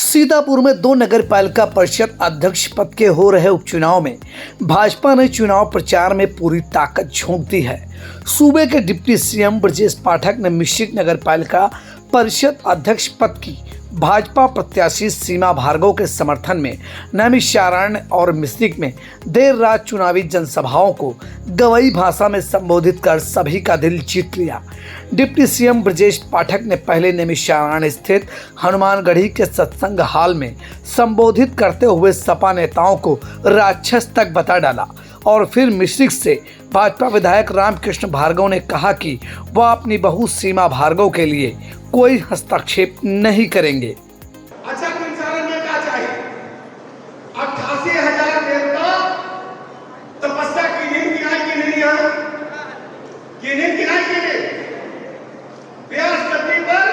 सीतापुर में 2 नगर पालिका परिषद अध्यक्ष पद के हो रहे उपचुनाव में भाजपा ने चुनाव प्रचार में पूरी ताकत झोंक दी है। सूबे के डिप्टी सीएम ब्रजेश पाठक ने मिश्रिख नगर पालिका परिषद अध्यक्ष पद की भाजपा प्रत्याशी सीमा भार्गव के समर्थन में नैमिषारण्य और मिश्रिख में देर रात चुनावी जनसभाओं को गवई भाषा में संबोधित कर सभी का दिल जीत लिया। डिप्टी सीएम ब्रजेश पाठक ने पहले नैमिषारण्य स्थित हनुमानगढ़ी के सत्संग हाल में संबोधित करते हुए सपा नेताओं को राक्षस तक बता डाला और फिर मिश्रिख से भाजपा विधायक रामकृष्ण भार्गव ने कहा कि वह अपनी बहू सीमा भार्गव के लिए कोई हस्तक्षेप नहीं करेंगे। अच्छा, इंसान में क्या चाहिए? 88,000 देवता तपस्या की नींद गिराई की नहीं है, ये नींद गिराई की नहीं। व्यास गद्दी पर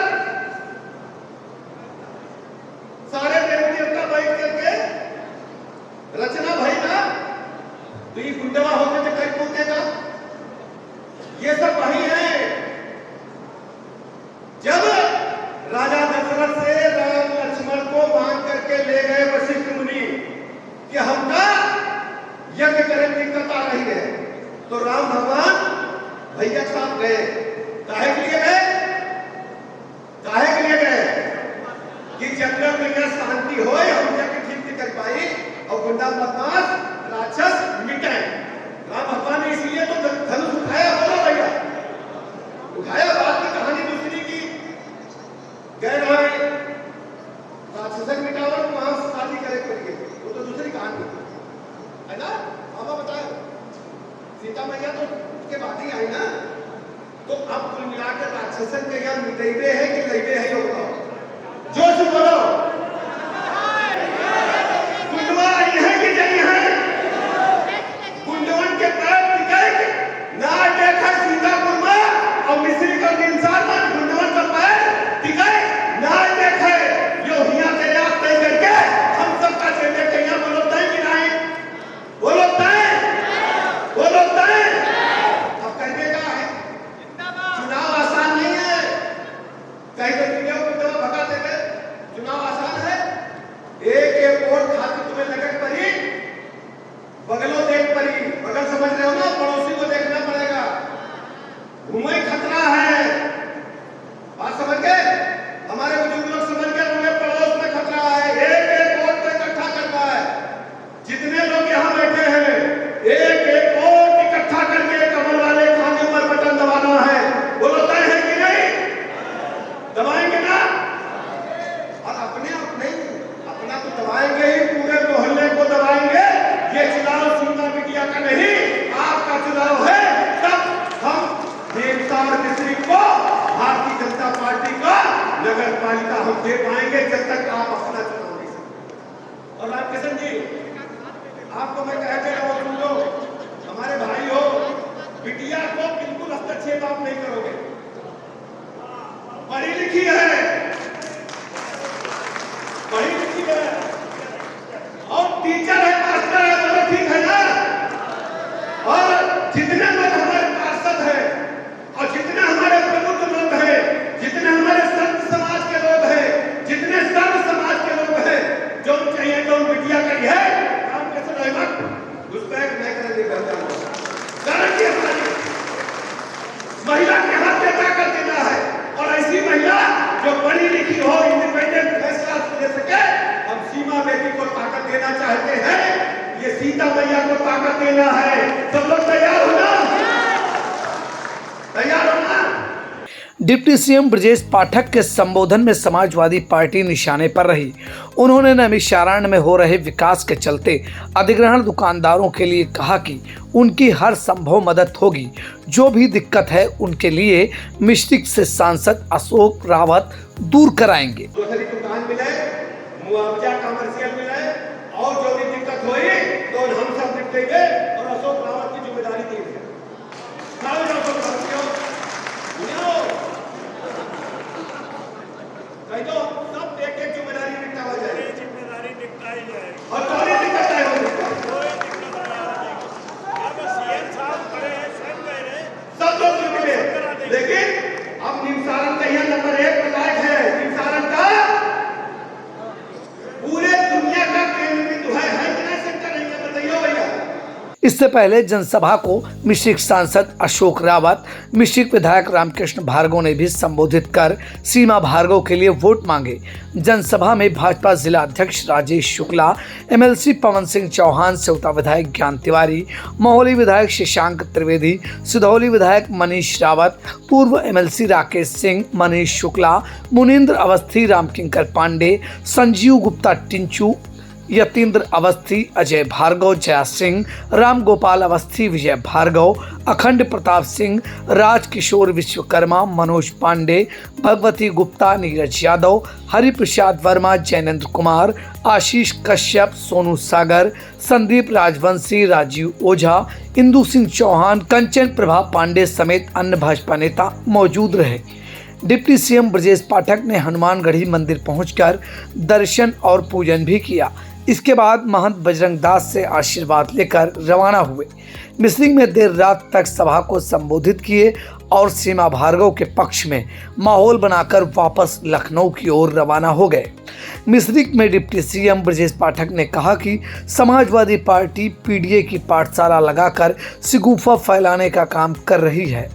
सारे देव देवता बैठ करके रचना भई ना, तो ये गुंडवा होते तो कहीं पहुंचेगा। ये सब वही है। जब राजा दशरथ से राम लक्ष्मण को मांग करके ले गए वशिष्ठ मुनि कि हमका यज्ञ करें, दिक्कत आ रही है, तो राम भगवान भैया छाप गए। काहे के लिए गए? काहे के लिए गए? कि जब तक भैया शांति हो, हम यज्ञ ठीक नहीं कर पाई और गुंडा बदमाश राक्षस मिटे। राम भगवान ने इसलिए तो धनुष उठाया। बोलो भैया, उठाया। बात की कहानी दूसरी की गए रहे राक्षस मिटावर वहां शादी करे करिए, वो तो दूसरी कहानी है ना। मामा बताओ, सीता मैया तो उसके बाद ही आई ना। तो अब कुल मिलाकर राक्षस के यहाँ मिटेबे है कि लैबे है, ये बताओ। जोश बोलो, गुंडवा आई है कि नहीं है? गुंडवन के पैर टिके ना देखा सीतापुर में और मिश्रिख का इंसान में गुंडवन का पैर टिके ना देखे। यो हिया के आप तय करके हम सबका चेहरे के यहाँ बोलो तय कि नहीं? बोलो तय, बोलो तय। अब कहने का है चुनाव आसान नहीं है। कहीं तो दुनिया को तो भगा देंगे। चुनाव आसान है। एक वोट खातिर तुम्हें लगन पड़ी, बगलों देख पड़ी। बगल समझ रहे हो ना, पड़ोसी को देखना पड़ेगा। घूमे खतरा है। बात समझ गए? हमारे बुजुर्ग लोग समझ गए, उन्हें पड़ोस में खतरा है। एक वोट को इकट्ठा करना है। जितने लोग यहाँ बैठे हैं, एक वोट इकट्ठा करके कमल वाले खाने पर बटन दबाना है। बोलो तय है कि नहीं? दबाएंगे ना? और अपने अपना तो दबाएंगे ही, पूरे मोहल्ले को दबाएंगे। ये चुनाव सीमा मीडिया का नहीं, आपका चुनाव है। तब हम देवता और मिश्रिख को भारतीय जनता पार्टी का नगर पालिका हम दे पाएंगे, जब तक आप अपना चुनाव नहीं सकते। और रामकिशन जी, आपको मैं कह दे रहा हूं, सुन लो, हमारे भाई हो, बिटिया को बिल्कुल हस्तक्षेप आप नहीं करोगे। पढ़ी लिखी है, पढ़ी लिखी है और टीचर है, मास्टर है, बोलो ठीक है ना। और जितने लोग हमारे पार्षद हैं और जितने हमारे प्रबुद्ध लोग हैं, जितने हमारे संत समाज के लोग हैं, जितने सर्व समाज के लोग हैं, जो चाहिए तो बिटिया करी है, काम कैसे रहमत घुसपैठ नहीं करेंगे। गारंटी हमारी महिला के हाथ में ताकत देना है। और ऐसी महिला जो पढ़ी लिखी हो, इंडिपेंडेंट फैसला ले सके। हम सीमा बेटी को ताकत देना चाहते हैं, ये सीता मैया को ताकत देना है। सब लोग तैयार हो ना? तैयार हो ना? डिप्टी सीएम ब्रजेश पाठक के संबोधन में समाजवादी पार्टी निशाने पर रही। उन्होंने नैमिषारण्य में हो रहे विकास के चलते अधिग्रहण दुकानदारों के लिए कहा कि उनकी हर संभव मदद होगी। जो भी दिक्कत है उनके लिए मिश्रिख से सांसद अशोक रावत दूर कराएंगे। दूसरी दुकान मिले, मुआवजा कमर्शियल मिले, और जो भी दिक्कत हुई तो हम सब निपटेंगे। और अशोक रावत की जिम्मेदारी दी है। कहीं तो सब एक एक जिम्मेदारी निपटावा जाए, जिम्मेदारी निपटाई जाए। और कौन दिक्कत है? सब लोग मिले, लेकिन अब निमसारन का यह नंबर 1 विधायक है। निमसारन का इससे पहले जनसभा को मिश्रिक सांसद अशोक रावत, मिश्रिक विधायक रामकृष्ण भार्गव ने भी संबोधित कर सीमा भार्गव के लिए वोट मांगे। जनसभा में भाजपा जिला अध्यक्ष राजेश शुक्ला, एमएलसी पवन सिंह चौहान, सेवता विधायक ज्ञान तिवारी, महोली विधायक शशांक त्रिवेदी, सिधौली विधायक मनीष रावत, पूर्व एमएलसी राकेश सिंह, मनीष शुक्ला, मुनींद्र अवस्थी, रामकिंकर पांडे, संजीव गुप्ता टिंचू, यतीन्द्र अवस्थी, अजय भार्गव, जया सिंह, राम गोपाल अवस्थी, विजय भार्गव, अखंड प्रताप सिंह, राजकिशोर विश्वकर्मा, मनोज पांडे, भगवती गुप्ता, नीरज यादव, हरिप्रसाद वर्मा, जैनेन्द्र कुमार, आशीष कश्यप, सोनू सागर, संदीप राजवंशी, राजीव ओझा, इंदु सिंह चौहान, कंचन प्रभा पांडे समेत अन्य भाजपा नेता मौजूद रहे। डिप्टी सीएम ब्रजेश पाठक ने हनुमानगढ़ी मंदिर पहुंचकर दर्शन और पूजन भी किया। इसके बाद महंत बजरंग दास से आशीर्वाद लेकर रवाना हुए। मिश्रिक में देर रात तक सभा को संबोधित किए और सीमा भार्गव के पक्ष में माहौल बनाकर वापस लखनऊ की ओर रवाना हो गए। मिश्रिक में डिप्टी सीएम ब्रजेश पाठक ने कहा कि समाजवादी पार्टी पीडीए की पाठशाला लगाकर शिगुफा फैलाने का काम कर रही है।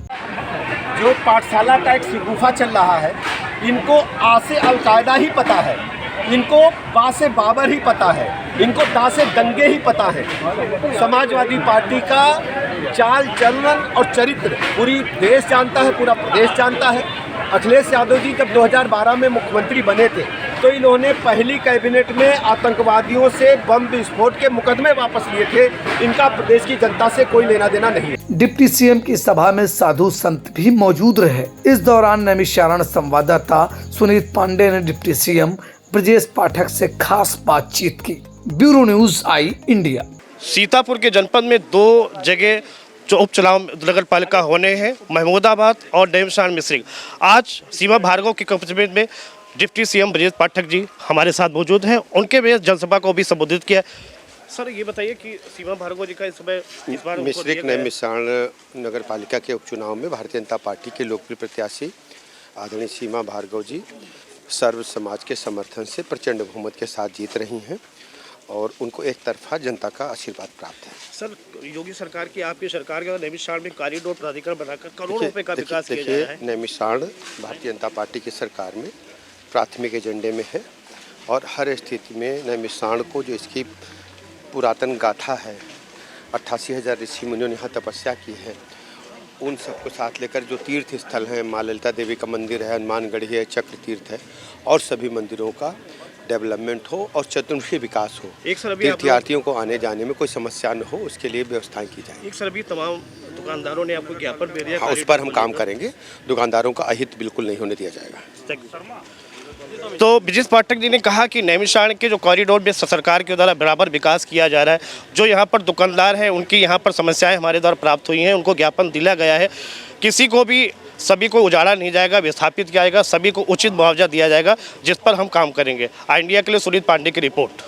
जो पाठशाला का एक शिगुफा चल रहा है, इनको आ से अलकायदा ही पता है, इनको बा से बाबर ही पता है, इनको दा से दंगे ही पता है। समाजवादी पार्टी का चाल चलन और चरित्र पूरी देश जानता है, पूरा प्रदेश जानता है। अखिलेश यादव जी जब 2012 में मुख्यमंत्री बने थे तो इन्होंने पहली कैबिनेट में आतंकवादियों से बम विस्फोट के मुकदमे वापस लिए थे। इनका प्रदेश की जनता से कोई लेना देना नहीं है। डिप्टी सीएम की सभा में साधु संत भी मौजूद रहे। इस दौरान नैमिषारण संवाददाता सुनीत पांडे ने डिप्टी सीएम ब्रजेश पाठक से खास बातचीत की। ब्यूरो न्यूज आई इंडिया। सीतापुर के जनपद में 2 जगह जो उपचुनाव नगर पालिका होने हैं, महमूदाबाद और नैमिषारण मिश्रिक। आज सीमा भार्गव के कमिटमेंट में डिप्टी सीएम ब्रजेश पाठक जी हमारे साथ मौजूद हैं। उनके में जनसभा को भी संबोधित किया। सर ये बताइए कि सीमा भार्गव जी का इस बार मिश्रिक नैमिषारण नगर पालिका के उपचुनाव में भारतीय जनता पार्टी के लोकप्रिय प्रत्याशी आदरणीय सीमा भार्गव जी सर्व समाज के समर्थन से प्रचंड बहुमत के साथ जीत रही हैं और उनको एक तरफा जनता का आशीर्वाद प्राप्त है। सर योगी सरकार की, आपकी सरकार के नैमिषारण में कॉरिडोर प्राधिकरण बनाकर करोड़ों रुपए का विकास किया जा रहा है। नैमिषारण भारतीय जनता पार्टी की सरकार में प्राथमिक एजेंडे में है और हर स्थिति में नैमिषारण को जो इसकी पुरातन गाथा है, 88,000 ऋषि मुनियों ने यहाँ तपस्या की है, उन सबको साथ लेकर जो तीर्थ स्थल हैं, माँ ललिता देवी का मंदिर है, हनुमानगढ़ी है, चक्र तीर्थ है और सभी मंदिरों का डेवलपमेंट हो और चतुर्मुखी विकास हो। एक सर अभी तीर्थयात्रियों को आने जाने में कोई समस्या न हो, उसके लिए व्यवस्थाएं की जाए। एक सर अभी तमाम दुकानदारों ने आपको ज्ञापन दे दिया। हाँ, उस पर हम काम करेंगे। दुकानदारों का अहित बिल्कुल नहीं होने दिया जाएगा। तो ब्रजेश पाठक जी ने कहा कि नैमिषारण के जो कॉरिडोर में सरकार के द्वारा बराबर विकास किया जा रहा है। जो यहाँ पर दुकानदार हैं उनकी यहाँ पर समस्याएं हमारे द्वारा प्राप्त हुई हैं, उनको ज्ञापन दिया गया है। किसी को भी, सभी को उजाड़ा नहीं जाएगा, विस्थापित किया जाएगा, सभी को उचित मुआवजा दिया जाएगा, जिस पर हम काम करेंगे। इंडिया के लिए सुनीत पांडे की रिपोर्ट।